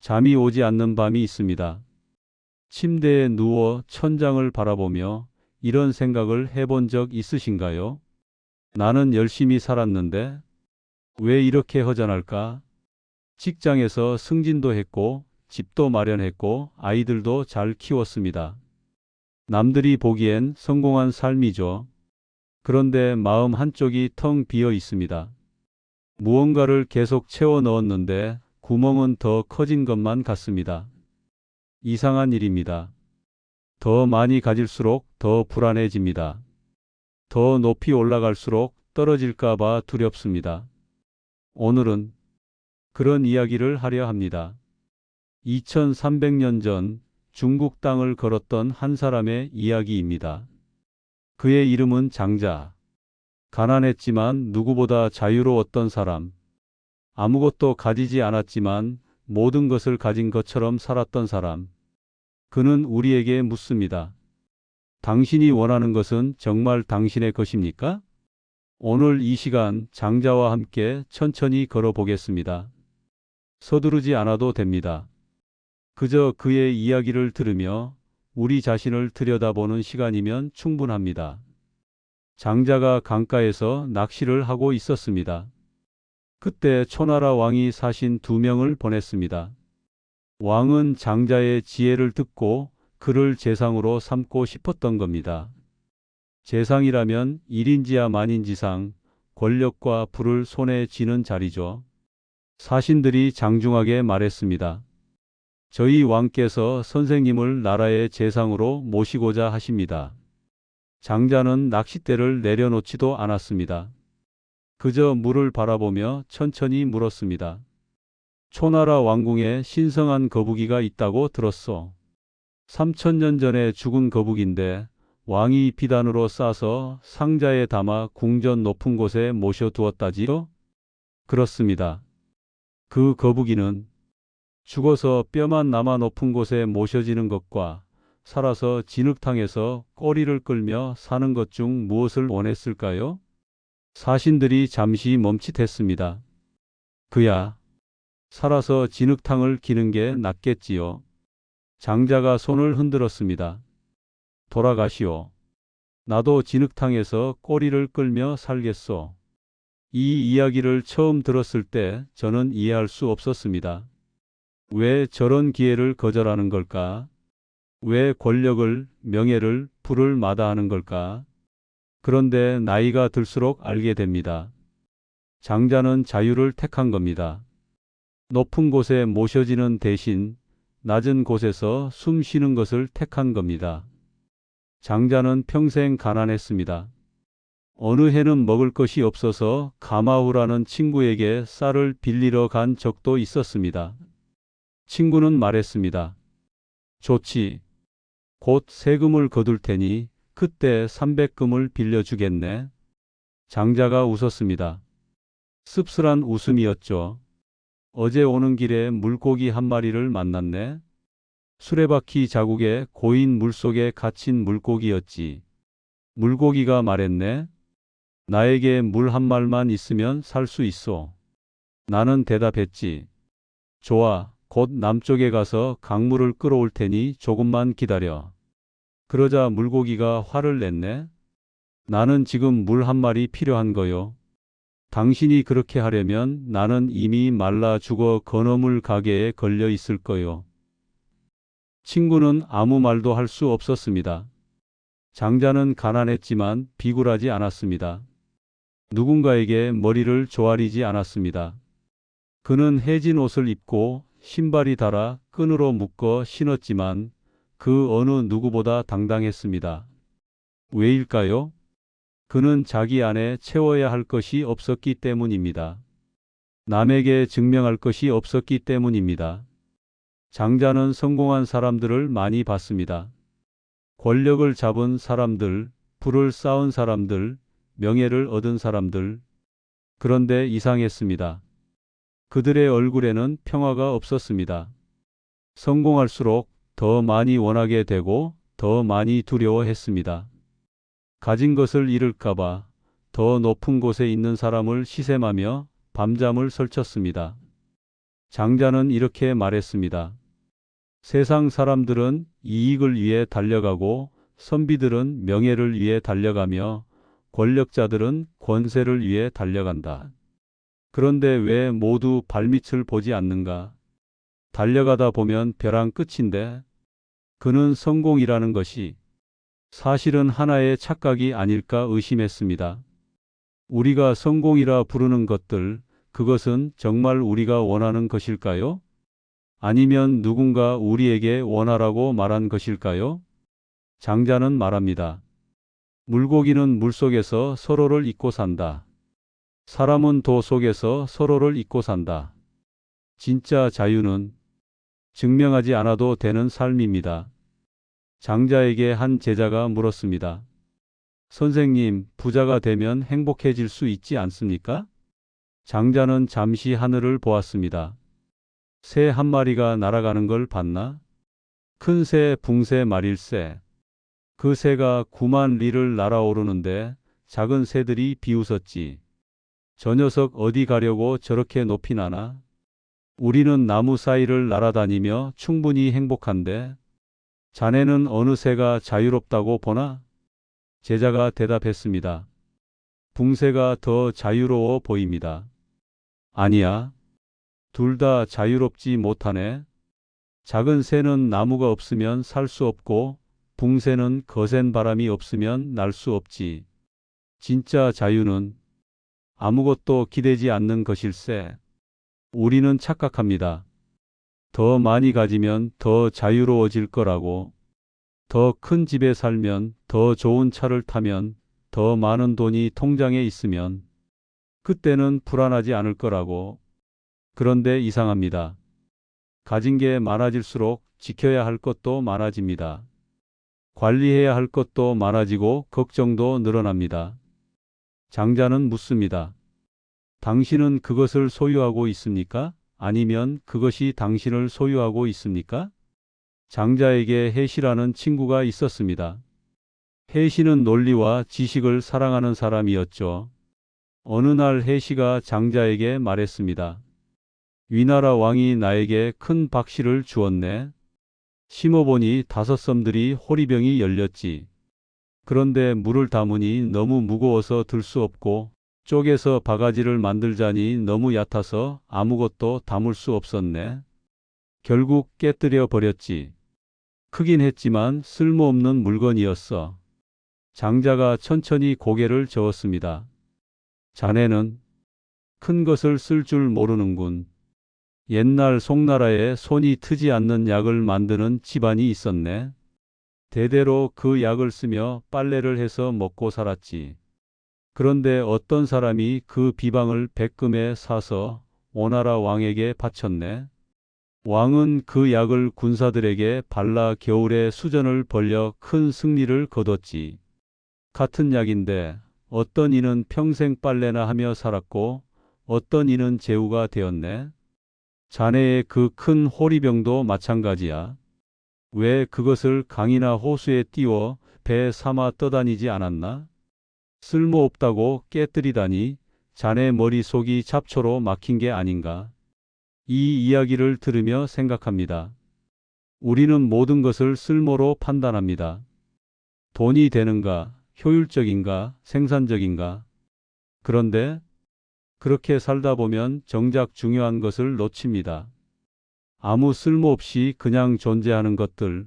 잠이 오지 않는 밤이 있습니다. 침대에 누워 천장을 바라보며 이런 생각을 해본 적 있으신가요? 나는 열심히 살았는데 왜 이렇게 허전할까? 직장에서 승진도 했고 집도 마련했고 아이들도 잘 키웠습니다. 남들이 보기엔 성공한 삶이죠. 그런데 마음 한쪽이 텅 비어 있습니다. 무언가를 계속 채워 넣었는데 구멍은 더 커진 것만 같습니다. 이상한 일입니다. 더 많이 가질수록 더 불안해집니다. 더 높이 올라갈수록 떨어질까 봐 두렵습니다. 오늘은 그런 이야기를 하려 합니다. 2300년 전 중국 땅을 걸었던 한 사람의 이야기입니다. 그의 이름은 장자. 가난했지만 누구보다 자유로웠던 사람. 아무것도 가지지 않았지만 모든 것을 가진 것처럼 살았던 사람. 그는 우리에게 묻습니다. 당신이 원하는 것은 정말 당신의 것입니까? 오늘 이 시간 장자와 함께 천천히 걸어보겠습니다. 서두르지 않아도 됩니다. 그저 그의 이야기를 들으며 우리 자신을 들여다보는 시간이면 충분합니다. 장자가 강가에서 낚시를 하고 있었습니다. 그때 초나라 왕이 사신 2명을 보냈습니다. 왕은 장자의 지혜를 듣고 그를 재상으로 삼고 싶었던 겁니다. 재상이라면 일인지야 만인지상, 권력과 부를 손에 쥐는 자리죠. 사신들이 장중하게 말했습니다. 저희 왕께서 선생님을 나라의 재상으로 모시고자 하십니다. 장자는 낚싯대를 내려놓지도 않았습니다. 그저 물을 바라보며 천천히 물었습니다. 초나라 왕궁에 신성한 거북이가 있다고 들었소. 3000년 전에 죽은 거북인데 왕이 비단으로 싸서 상자에 담아 궁전 높은 곳에 모셔두었다지요? 그렇습니다. 그 거북이는 죽어서 뼈만 남아 높은 곳에 모셔지는 것과 살아서 진흙탕에서 꼬리를 끌며 사는 것 중 무엇을 원했을까요? 사신들이 잠시 멈칫했습니다. 그야 살아서 진흙탕을 기는 게 낫겠지요. 장자가 손을 흔들었습니다. 돌아가시오. 나도 진흙탕에서 꼬리를 끌며 살겠소. 이 이야기를 처음 들었을 때 저는 이해할 수 없었습니다. 왜 저런 기회를 거절하는 걸까? 왜 권력을, 명예를, 부를 마다하는 걸까? 그런데 나이가 들수록 알게 됩니다. 장자는 자유를 택한 겁니다. 높은 곳에 모셔지는 대신 낮은 곳에서 숨 쉬는 것을 택한 겁니다. 장자는 평생 가난했습니다. 어느 해는 먹을 것이 없어서 가마우라는 친구에게 쌀을 빌리러 간 적도 있었습니다. 친구는 말했습니다. 좋지. 곧 세금을 거둘 테니 그때 300금을 빌려주겠네. 장자가 웃었습니다. 씁쓸한 웃음이었죠. 어제 오는 길에 물고기 한 마리를 만났네. 수레바퀴 자국에 고인 물속에 갇힌 물고기였지. 물고기가 말했네. 나에게 물 한 말만 있으면 살 수 있어. 나는 대답했지. 좋아. 곧 남쪽에 가서 강물을 끌어올 테니 조금만 기다려. 그러자 물고기가 화를 냈네. 나는 지금 물 한 마리 필요한 거요. 당신이 그렇게 하려면 나는 이미 말라 죽어 건어물 가게에 걸려 있을 거요. 친구는 아무 말도 할 수 없었습니다. 장자는 가난했지만 비굴하지 않았습니다. 누군가에게 머리를 조아리지 않았습니다. 그는 해진 옷을 입고 신발이 닳아 끈으로 묶어 신었지만 그 어느 누구보다 당당했습니다. 왜일까요? 그는 자기 안에 채워야 할 것이 없었기 때문입니다. 남에게 증명할 것이 없었기 때문입니다. 장자는 성공한 사람들을 많이 봤습니다. 권력을 잡은 사람들, 부를 쌓은 사람들, 명예를 얻은 사람들. 그런데 이상했습니다. 그들의 얼굴에는 평화가 없었습니다. 성공할수록 더 많이 원하게 되고 더 많이 두려워했습니다. 가진 것을 잃을까봐 더 높은 곳에 있는 사람을 시샘하며 밤잠을 설쳤습니다. 장자는 이렇게 말했습니다. 세상 사람들은 이익을 위해 달려가고 선비들은 명예를 위해 달려가며 권력자들은 권세를 위해 달려간다. 그런데 왜 모두 발밑을 보지 않는가? 달려가다 보면 벼랑 끝인데 그는 성공이라는 것이 사실은 하나의 착각이 아닐까 의심했습니다. 우리가 성공이라 부르는 것들, 그것은 정말 우리가 원하는 것일까요? 아니면 누군가 우리에게 원하라고 말한 것일까요? 장자는 말합니다. 물고기는 물속에서 서로를 잊고 산다. 사람은 도 속에서 서로를 잊고 산다. 진짜 자유는 증명하지 않아도 되는 삶입니다. 장자에게 한 제자가 물었습니다. 선생님, 부자가 되면 행복해질 수 있지 않습니까? 장자는 잠시 하늘을 보았습니다. 새 한 마리가 날아가는 걸 봤나? 큰 새, 붕새 말일새. 그 새가 9만 리를 날아오르는데 작은 새들이 비웃었지. 저 녀석 어디 가려고 저렇게 높이 나나? 우리는 나무 사이를 날아다니며 충분히 행복한데 자네는 어느 새가 자유롭다고 보나? 제자가 대답했습니다. 붕새가 더 자유로워 보입니다. 아니야. 둘 다 자유롭지 못하네. 작은 새는 나무가 없으면 살 수 없고 붕새는 거센 바람이 없으면 날 수 없지. 진짜 자유는 아무것도 기대지 않는 것일세. 우리는 착각합니다. 더 많이 가지면 더 자유로워질 거라고. 더 큰 집에 살면, 더 좋은 차를 타면, 더 많은 돈이 통장에 있으면 그때는 불안하지 않을 거라고. 그런데 이상합니다. 가진 게 많아질수록 지켜야 할 것도 많아집니다. 관리해야 할 것도 많아지고 걱정도 늘어납니다. 장자는 묻습니다. 당신은 그것을 소유하고 있습니까? 아니면 그것이 당신을 소유하고 있습니까? 장자에게 해시라는 친구가 있었습니다. 해시는 논리와 지식을 사랑하는 사람이었죠. 어느 날 해시가 장자에게 말했습니다. 위나라 왕이 나에게 큰 박씨를 주었네. 심어보니 5섬들이 호리병이 열렸지. 그런데 물을 담으니 너무 무거워서 들 수 없고 쪼개서 바가지를 만들자니 너무 얕아서 아무것도 담을 수 없었네. 결국 깨뜨려 버렸지. 크긴 했지만 쓸모없는 물건이었어. 장자가 천천히 고개를 저었습니다. 자네는 큰 것을 쓸 줄 모르는군. 옛날 송나라에 손이 트지 않는 약을 만드는 집안이 있었네. 대대로 그 약을 쓰며 빨래를 해서 먹고 살았지. 그런데 어떤 사람이 그 비방을 백금에 사서 오나라 왕에게 바쳤네. 왕은 그 약을 군사들에게 발라 겨울에 수전을 벌려 큰 승리를 거뒀지. 같은 약인데 어떤 이는 평생 빨래나 하며 살았고 어떤 이는 제후가 되었네. 자네의 그 큰 호리병도 마찬가지야. 왜 그것을 강이나 호수에 띄워 배 삼아 떠다니지 않았나? 쓸모없다고 깨뜨리다니 자네 머릿속이 잡초로 막힌 게 아닌가? 이 이야기를 들으며 생각합니다. 우리는 모든 것을 쓸모로 판단합니다. 돈이 되는가, 효율적인가, 생산적인가. 그런데 그렇게 살다 보면 정작 중요한 것을 놓칩니다. 아무 쓸모없이 그냥 존재하는 것들,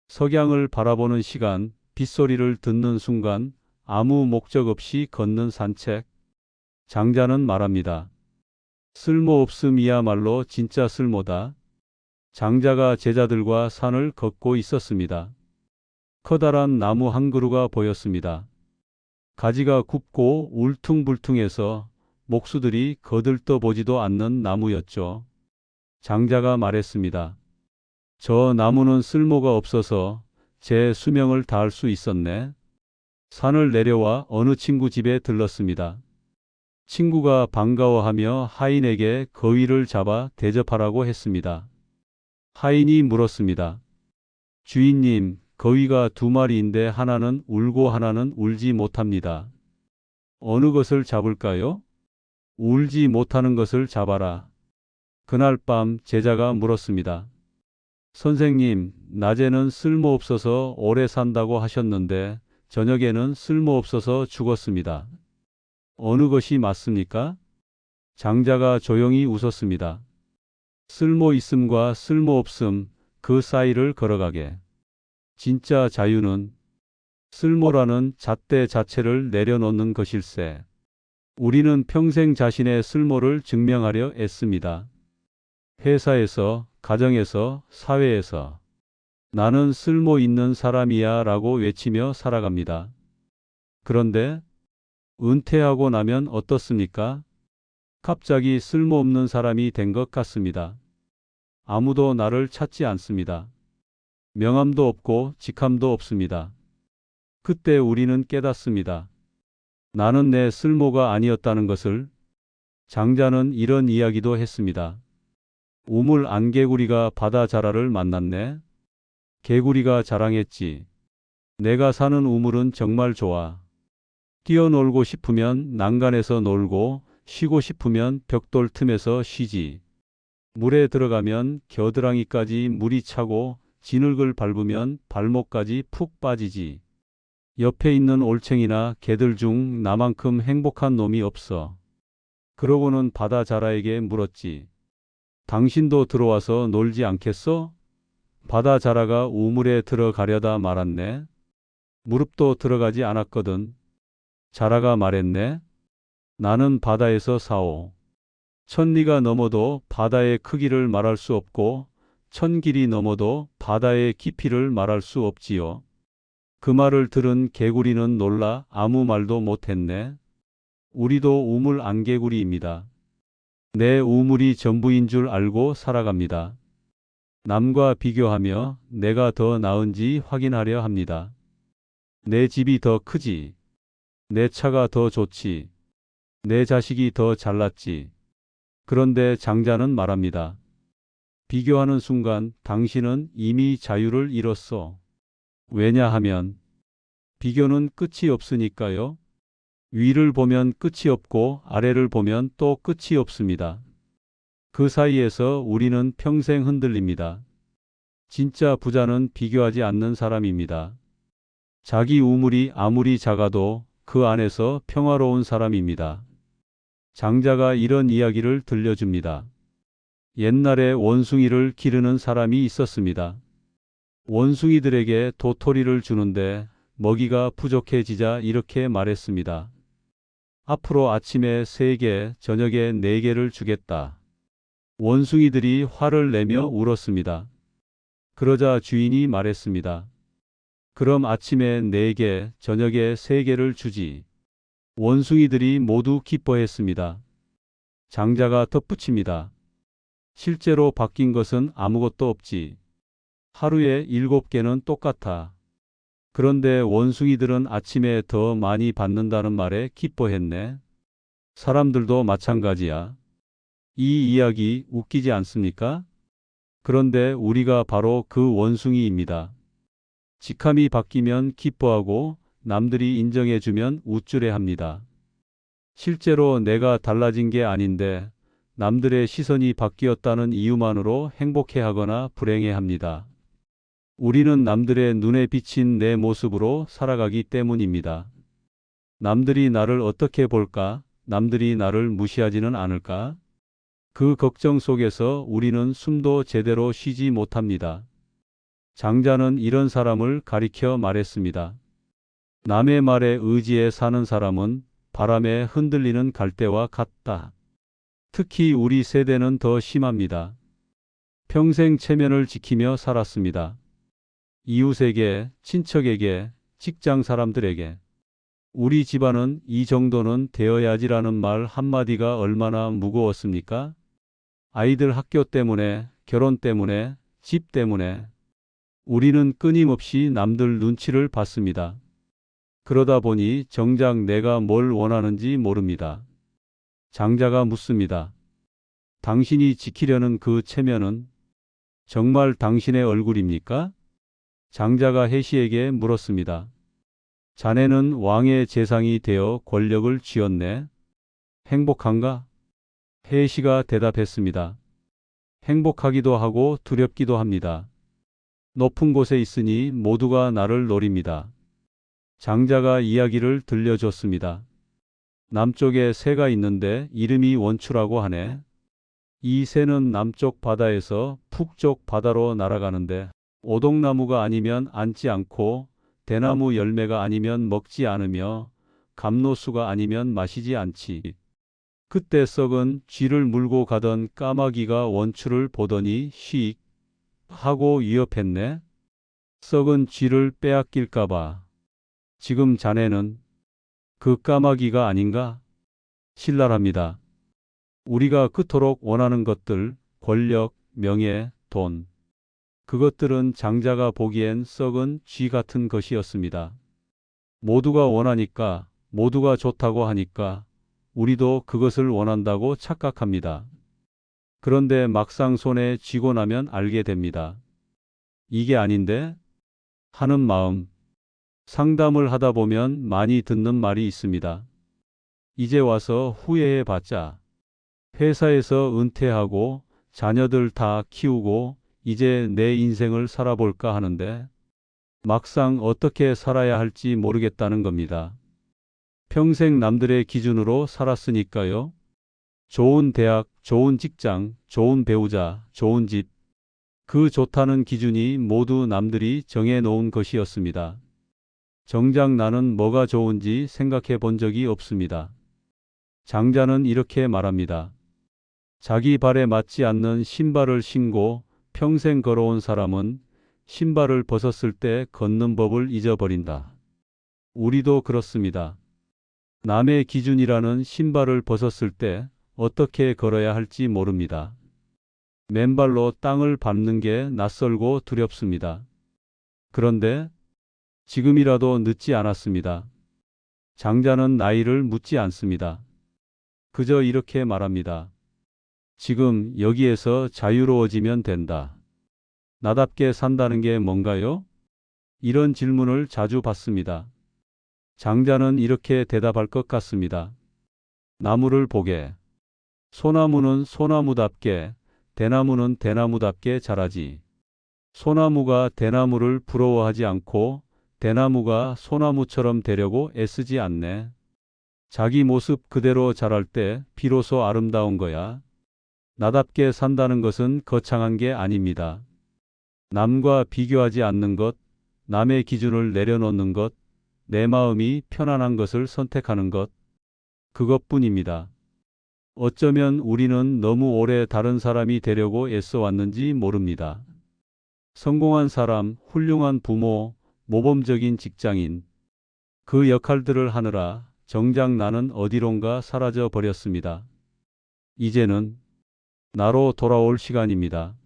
석양을 바라보는 시간, 빗소리를 듣는 순간, 아무 목적 없이 걷는 산책. 장자는 말합니다. 쓸모없음이야말로 진짜 쓸모다. 장자가 제자들과 산을 걷고 있었습니다. 커다란 나무 한 그루가 보였습니다. 가지가 굽고 울퉁불퉁해서 목수들이 거들떠 보지도 않는 나무였죠. 장자가 말했습니다. 저 나무는 쓸모가 없어서 제 수명을 다할 수 있었네. 산을 내려와 어느 친구 집에 들렀습니다. 친구가 반가워하며 하인에게 거위를 잡아 대접하라고 했습니다. 하인이 물었습니다. 주인님, 거위가 2마리인데 하나는 울고 하나는 울지 못합니다. 어느 것을 잡을까요? 울지 못하는 것을 잡아라. 그날 밤 제자가 물었습니다. 선생님, 낮에는 쓸모없어서 오래 산다고 하셨는데 저녁에는 쓸모없어서 죽었습니다. 어느 것이 맞습니까? 장자가 조용히 웃었습니다. 쓸모 있음과 쓸모 없음, 그 사이를 걸어가게. 진짜 자유는 쓸모라는 잣대 자체를 내려놓는 것일세. 우리는 평생 자신의 쓸모를 증명하려 애씁니다. 회사에서, 가정에서, 사회에서. 나는 쓸모 있는 사람이야 라고 외치며 살아갑니다. 그런데 은퇴하고 나면 어떻습니까? 갑자기 쓸모없는 사람이 된 것 같습니다. 아무도 나를 찾지 않습니다. 명함도 없고 직함도 없습니다. 그때 우리는 깨닫습니다. 나는 내 쓸모가 아니었다는 것을. 장자는 이런 이야기도 했습니다. 우물 안개구리가 바다 자라를 만났네. 개구리가 자랑했지. 내가 사는 우물은 정말 좋아. 뛰어놀고 싶으면 난간에서 놀고 쉬고 싶으면 벽돌 틈에서 쉬지. 물에 들어가면 겨드랑이까지 물이 차고 진흙을 밟으면 발목까지 푹 빠지지. 옆에 있는 올챙이나 개들 중 나만큼 행복한 놈이 없어. 그러고는 바다 자라에게 물었지. 당신도 들어와서 놀지 않겠어? 바다 자라가 우물에 들어가려다 말았네. 무릎도 들어가지 않았거든. 자라가 말했네. 나는 바다에서 사오. 천리가 넘어도 바다의 크기를 말할 수 없고 천길이 넘어도 바다의 깊이를 말할 수 없지요. 그 말을 들은 개구리는 놀라 아무 말도 못했네. 우리도 우물 안개구리입니다. 내 우물이 전부인 줄 알고 살아갑니다. 남과 비교하며 내가 더 나은지 확인하려 합니다. 내 집이 더 크지. 내 차가 더 좋지. 내 자식이 더 잘났지. 그런데 장자는 말합니다. 비교하는 순간 당신은 이미 자유를 잃었어. 왜냐하면 비교는 끝이 없으니까요. 위를 보면 끝이 없고 아래를 보면 또 끝이 없습니다. 그 사이에서 우리는 평생 흔들립니다. 진짜 부자는 비교하지 않는 사람입니다. 자기 우물이 아무리 작아도 그 안에서 평화로운 사람입니다. 장자가 이런 이야기를 들려줍니다. 옛날에 원숭이를 기르는 사람이 있었습니다. 원숭이들에게 도토리를 주는데 먹이가 부족해지자 이렇게 말했습니다. 앞으로 아침에 3개, 저녁에 4개를 주겠다. 원숭이들이 화를 내며 울었습니다. 그러자 주인이 말했습니다. 그럼 아침에 4개, 저녁에 3개를 주지. 원숭이들이 모두 기뻐했습니다. 장자가 덧붙입니다. 실제로 바뀐 것은 아무것도 없지. 하루에 7개는 똑같아. 그런데 원숭이들은 아침에 더 많이 받는다는 말에 기뻐했네. 사람들도 마찬가지야. 이 이야기 웃기지 않습니까? 그런데 우리가 바로 그 원숭이입니다. 직함이 바뀌면 기뻐하고 남들이 인정해주면 우쭐해합니다. 실제로 내가 달라진 게 아닌데 남들의 시선이 바뀌었다는 이유만으로 행복해하거나 불행해합니다. 우리는 남들의 눈에 비친 내 모습으로 살아가기 때문입니다. 남들이 나를 어떻게 볼까? 남들이 나를 무시하지는 않을까? 그 걱정 속에서 우리는 숨도 제대로 쉬지 못합니다. 장자는 이런 사람을 가리켜 말했습니다. 남의 말에 의지해 사는 사람은 바람에 흔들리는 갈대와 같다. 특히 우리 세대는 더 심합니다. 평생 체면을 지키며 살았습니다. 이웃에게, 친척에게, 직장 사람들에게. 우리 집안은 이 정도는 되어야지라는 말 한마디가 얼마나 무거웠습니까? 아이들 학교 때문에, 결혼 때문에, 집 때문에. 우리는 끊임없이 남들 눈치를 봤습니다. 그러다 보니 정작 내가 뭘 원하는지 모릅니다. 장자가 묻습니다. 당신이 지키려는 그 체면은 정말 당신의 얼굴입니까? 장자가 해시에게 물었습니다. 자네는 왕의 재상이 되어 권력을 쥐었네. 행복한가? 해시가 대답했습니다. 행복하기도 하고 두렵기도 합니다. 높은 곳에 있으니 모두가 나를 노립니다. 장자가 이야기를 들려줬습니다. 남쪽에 새가 있는데 이름이 원추라고 하네. 이 새는 남쪽 바다에서 북쪽 바다로 날아가는데 오동나무가 아니면 앉지 않고 대나무 열매가 아니면 먹지 않으며 감로수가 아니면 마시지 않지. 그때 썩은 쥐를 물고 가던 까마귀가 원추를 보더니 휙 하고 위협했네. 썩은 쥐를 빼앗길까봐. 지금 자네는 그 까마귀가 아닌가? 신랄합니다. 우리가 그토록 원하는 것들, 권력, 명예, 돈. 그것들은 장자가 보기엔 썩은 쥐 같은 것이었습니다. 모두가 원하니까, 모두가 좋다고 하니까 우리도 그것을 원한다고 착각합니다. 그런데 막상 손에 쥐고 나면 알게 됩니다. 이게 아닌데? 하는 마음. 상담을 하다 보면 많이 듣는 말이 있습니다. 이제 와서 후회해 봤자. 회사에서 은퇴하고 자녀들 다 키우고 이제 내 인생을 살아볼까 하는데 막상 어떻게 살아야 할지 모르겠다는 겁니다. 평생 남들의 기준으로 살았으니까요. 좋은 대학, 좋은 직장, 좋은 배우자, 좋은 집. 그 좋다는 기준이 모두 남들이 정해놓은 것이었습니다. 정작 나는 뭐가 좋은지 생각해 본 적이 없습니다. 장자는 이렇게 말합니다. 자기 발에 맞지 않는 신발을 신고 평생 걸어온 사람은 신발을 벗었을 때 걷는 법을 잊어버린다. 우리도 그렇습니다. 남의 기준이라는 신발을 벗었을 때 어떻게 걸어야 할지 모릅니다. 맨발로 땅을 밟는 게 낯설고 두렵습니다. 그런데 지금이라도 늦지 않았습니다. 장자는 나이를 묻지 않습니다. 그저 이렇게 말합니다. 지금 여기에서 자유로워지면 된다. 나답게 산다는 게 뭔가요? 이런 질문을 자주 받습니다. 장자는 이렇게 대답할 것 같습니다. 나무를 보게. 소나무는 소나무답게, 대나무는 대나무답게 자라지. 소나무가 대나무를 부러워하지 않고 대나무가 소나무처럼 되려고 애쓰지 않네. 자기 모습 그대로 자랄 때 비로소 아름다운 거야. 나답게 산다는 것은 거창한 게 아닙니다. 남과 비교하지 않는 것, 남의 기준을 내려놓는 것, 내 마음이 편안한 것을 선택하는 것, 그것뿐입니다. 어쩌면 우리는 너무 오래 다른 사람이 되려고 애써 왔는지 모릅니다. 성공한 사람, 훌륭한 부모, 모범적인 직장인. 그 역할들을 하느라 정작 나는 어디론가 사라져 버렸습니다. 이제는 나로 돌아올 시간입니다.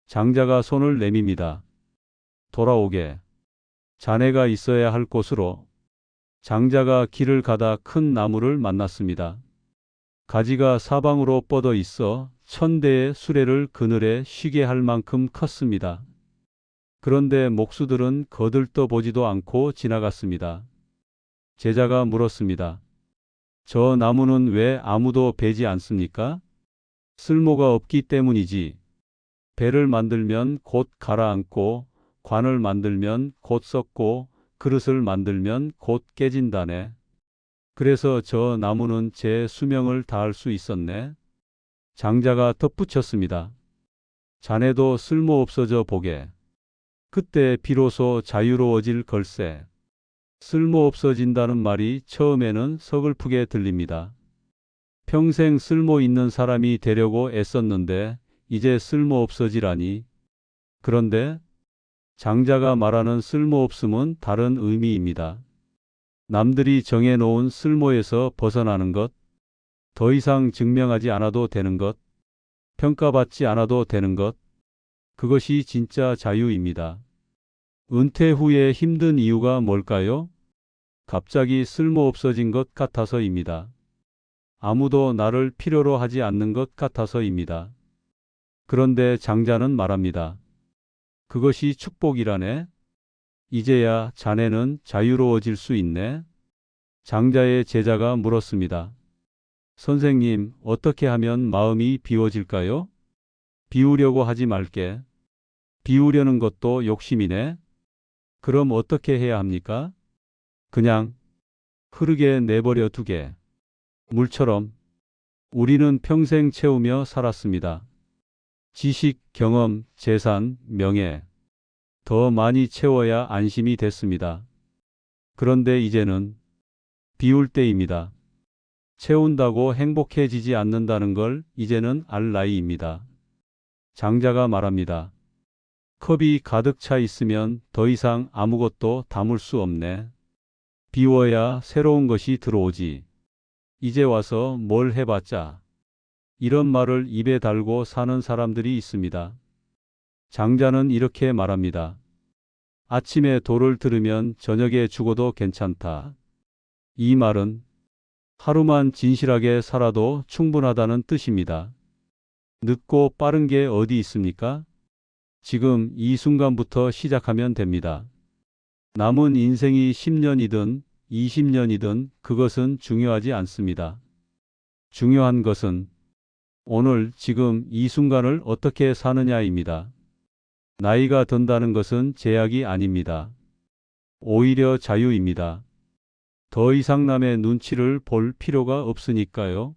장자가 손을 내밉니다. 돌아오게. 자네가 있어야 할 곳으로. 장자가 길을 가다 큰 나무를 만났습니다. 가지가 사방으로 뻗어 있어 천대의 수레를 그늘에 쉬게 할 만큼 컸습니다. 그런데 목수들은 거들떠 보지도 않고 지나갔습니다. 제자가 물었습니다. 저 나무는 왜 아무도 베지 않습니까? 쓸모가 없기 때문이지. 배를 만들면 곧 가라앉고, 관을 만들면 곧 썩고, 그릇을 만들면 곧 깨진다네. 그래서 저 나무는 제 수명을 다할 수 있었네. 장자가 덧붙였습니다. 자네도 쓸모없어져 보게. 그때 비로소 자유로워질 걸세. 쓸모없어진다는 말이 처음에는 서글프게 들립니다. 평생 쓸모 있는 사람이 되려고 애썼는데 이제 쓸모없어지라니. 그런데 장자가 말하는 쓸모없음은 다른 의미입니다. 남들이 정해놓은 쓸모에서 벗어나는 것, 더 이상 증명하지 않아도 되는 것, 평가받지 않아도 되는 것, 그것이 진짜 자유입니다. 은퇴 후에 힘든 이유가 뭘까요? 갑자기 쓸모없어진 것 같아서입니다. 아무도 나를 필요로 하지 않는 것 같아서입니다. 그런데 장자는 말합니다. 그것이 축복이라네. 이제야 자네는 자유로워질 수 있네. 장자의 제자가 물었습니다. 선생님, 어떻게 하면 마음이 비워질까요? 비우려고 하지 말게. 비우려는 것도 욕심이네. 그럼 어떻게 해야 합니까? 그냥 흐르게 내버려 두게. 물처럼 우리는 평생 채우며 살았습니다. 지식, 경험, 재산, 명예. 더 많이 채워야 안심이 됐습니다. 그런데 이제는 비울 때입니다. 채운다고 행복해지지 않는다는 걸 이제는 알 나이입니다. 장자가 말합니다. 컵이 가득 차 있으면 더 이상 아무것도 담을 수 없네. 비워야 새로운 것이 들어오지. 이제 와서 뭘 해봤자. 이런 말을 입에 달고 사는 사람들이 있습니다. 장자는 이렇게 말합니다. 아침에 도를 들으면 저녁에 죽어도 괜찮다. 이 말은 하루만 진실하게 살아도 충분하다는 뜻입니다. 늦고 빠른 게 어디 있습니까? 지금 이 순간부터 시작하면 됩니다. 남은 인생이 10년이든 20년이든 그것은 중요하지 않습니다. 중요한 것은 오늘 지금 이 순간을 어떻게 사느냐입니다. 나이가 든다는 것은 제약이 아닙니다. 오히려 자유입니다. 더 이상 남의 눈치를 볼 필요가 없으니까요.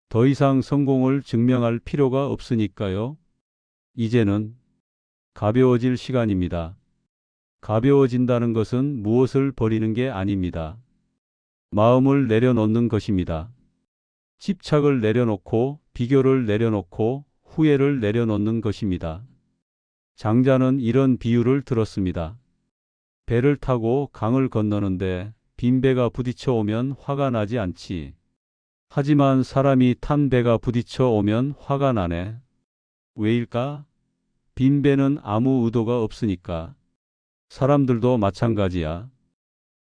더 이상 성공을 증명할 필요가 없으니까요. 이제는 가벼워질 시간입니다. 가벼워진다는 것은 무엇을 버리는 게 아닙니다. 마음을 내려놓는 것입니다. 집착을 내려놓고 비교를 내려놓고 후회를 내려놓는 것입니다. 장자는 이런 비유를 들었습니다. 배를 타고 강을 건너는데 빈 배가 부딪혀 오면 화가 나지 않지. 하지만 사람이 탄 배가 부딪혀 오면 화가 나네. 왜일까? 빈 배는 아무 의도가 없으니까. 사람들도 마찬가지야.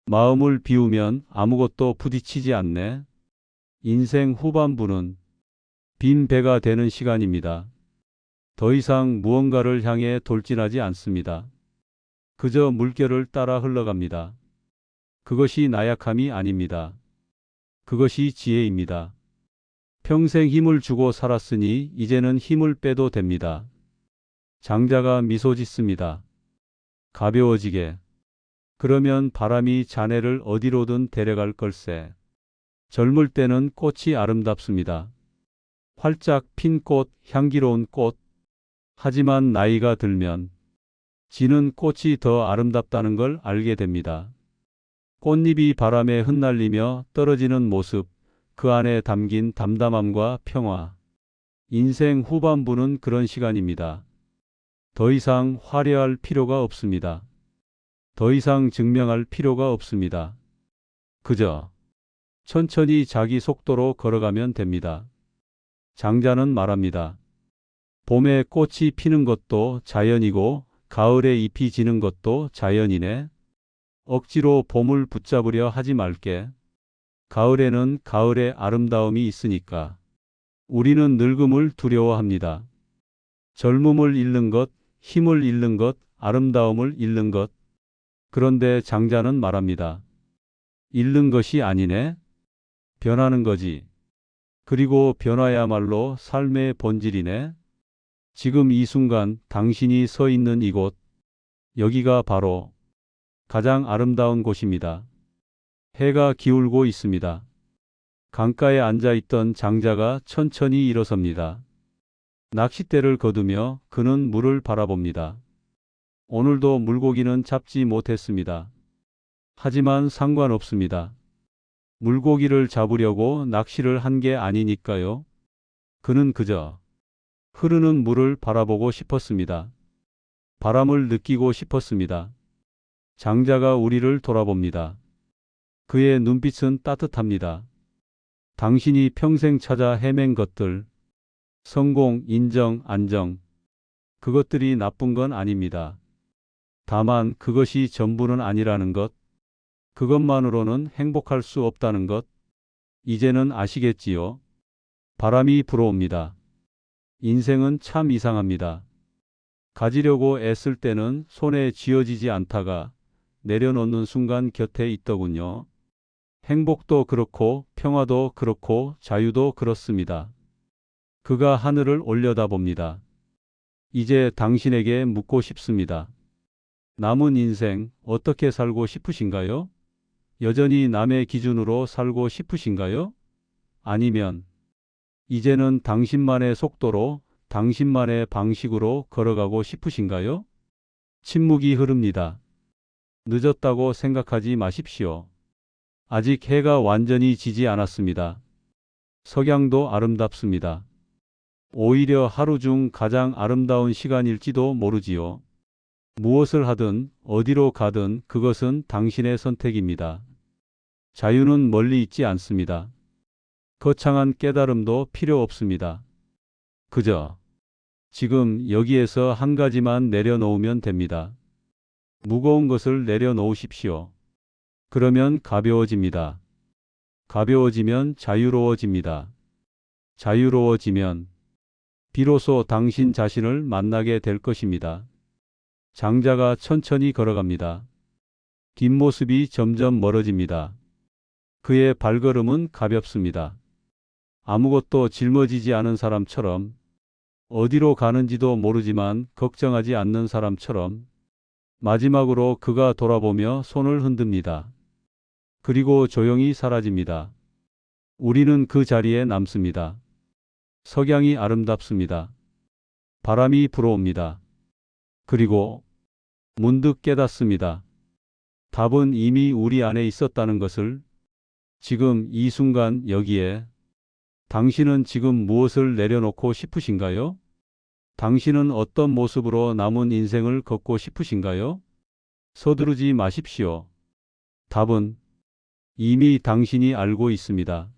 마음을 비우면 아무것도 부딪히지 않네. 인생 후반부는 빈 배가 되는 시간입니다. 더 이상 무언가를 향해 돌진하지 않습니다. 그저 물결을 따라 흘러갑니다. 그것이 나약함이 아닙니다. 그것이 지혜입니다. 평생 힘을 주고 살았으니 이제는 힘을 빼도 됩니다. 장자가 미소 짓습니다. 가벼워지게. 그러면 바람이 자네를 어디로든 데려갈 걸세. 젊을 때는 꽃이 아름답습니다. 활짝 핀 꽃, 향기로운 꽃. 하지만 나이가 들면 지는 꽃이 더 아름답다는 걸 알게 됩니다. 꽃잎이 바람에 흩날리며 떨어지는 모습, 그 안에 담긴 담담함과 평화. 인생 후반부는 그런 시간입니다. 더 이상 화려할 필요가 없습니다. 더 이상 증명할 필요가 없습니다. 그저 천천히 자기 속도로 걸어가면 됩니다. 장자는 말합니다. 봄에 꽃이 피는 것도 자연이고 가을에 잎이 지는 것도 자연이네. 억지로 봄을 붙잡으려 하지 말게. 가을에는 가을의 아름다움이 있으니까. 우리는 늙음을 두려워합니다. 젊음을 잃는 것, 힘을 잃는 것, 아름다움을 잃는 것. 그런데 장자는 말합니다. 잃는 것이 아니네. 변하는 거지. 그리고 변화야말로 삶의 본질이네. 지금 이 순간 당신이 서 있는 이곳, 여기가 바로 가장 아름다운 곳입니다. 해가 기울고 있습니다. 강가에 앉아 있던 장자가 천천히 일어섭니다. 낚싯대를 거두며 그는 물을 바라봅니다. 오늘도 물고기는 잡지 못했습니다. 하지만 상관없습니다. 물고기를 잡으려고 낚시를 한 게 아니니까요. 그는 그저 흐르는 물을 바라보고 싶었습니다. 바람을 느끼고 싶었습니다. 장자가 우리를 돌아봅니다. 그의 눈빛은 따뜻합니다. 당신이 평생 찾아 헤맨 것들, 성공, 인정, 안정, 그것들이 나쁜 건 아닙니다. 다만 그것이 전부는 아니라는 것, 그것만으로는 행복할 수 없다는 것, 이제는 아시겠지요? 바람이 불어옵니다. 인생은 참 이상합니다. 가지려고 애쓸 때는 손에 쥐어지지 않다가 내려놓는 순간 곁에 있더군요. 행복도 그렇고 평화도 그렇고 자유도 그렇습니다. 그가 하늘을 올려다봅니다. 이제 당신에게 묻고 싶습니다. 남은 인생 어떻게 살고 싶으신가요? 여전히 남의 기준으로 살고 싶으신가요? 아니면 이제는 당신만의 속도로, 당신만의 방식으로 걸어가고 싶으신가요? 침묵이 흐릅니다. 늦었다고 생각하지 마십시오. 아직 해가 완전히 지지 않았습니다. 석양도 아름답습니다. 오히려 하루 중 가장 아름다운 시간일지도 모르지요. 무엇을 하든 어디로 가든 그것은 당신의 선택입니다. 자유는 멀리 있지 않습니다. 거창한 깨달음도 필요 없습니다. 그저 지금 여기에서 한 가지만 내려놓으면 됩니다. 무거운 것을 내려놓으십시오. 그러면 가벼워집니다. 가벼워지면 자유로워집니다. 자유로워지면 비로소 당신 자신을 만나게 될 것입니다. 장자가 천천히 걸어갑니다. 뒷모습이 점점 멀어집니다. 그의 발걸음은 가볍습니다. 아무것도 짊어지지 않은 사람처럼, 어디로 가는지도 모르지만 걱정하지 않는 사람처럼. 마지막으로 그가 돌아보며 손을 흔듭니다. 그리고 조용히 사라집니다. 우리는 그 자리에 남습니다. 석양이 아름답습니다. 바람이 불어옵니다. 그리고 문득 깨닫습니다. 답은 이미 우리 안에 있었다는 것을. 지금 이 순간 여기에. 당신은 지금 무엇을 내려놓고 싶으신가요? 당신은 어떤 모습으로 남은 인생을 걷고 싶으신가요? 서두르지 마십시오. 답은 이미 당신이 알고 있습니다.